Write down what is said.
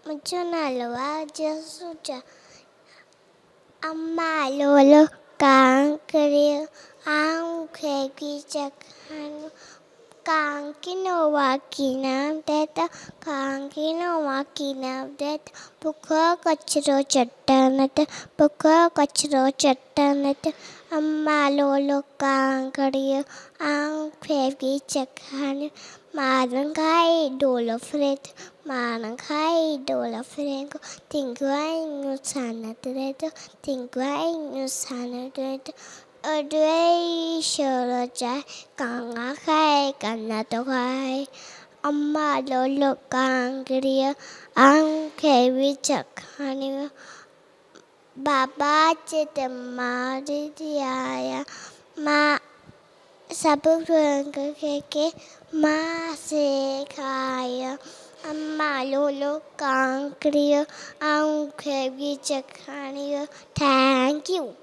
Muchunalwa Jesucha Amma Lolo Kankari Ankekichakhan Kankino Wakinam Deta Kankino Wakinam Det Puka Kachro Chattanat Puka Kachro Chattanat Amma Lolo Kankari Ankekichakhan Marangai Dolofret Marangai Dolofrenko Tinguai Nusanatreto Tinguai Nusanatreto Adway Shoroja Kangakai Kanatokai Amma Lolo Kangria Ankevichakani Baba Chitamariaya Ma Saburanka Ma Sekaya Amma Lolo Kangria Ankevichakani. Thank you.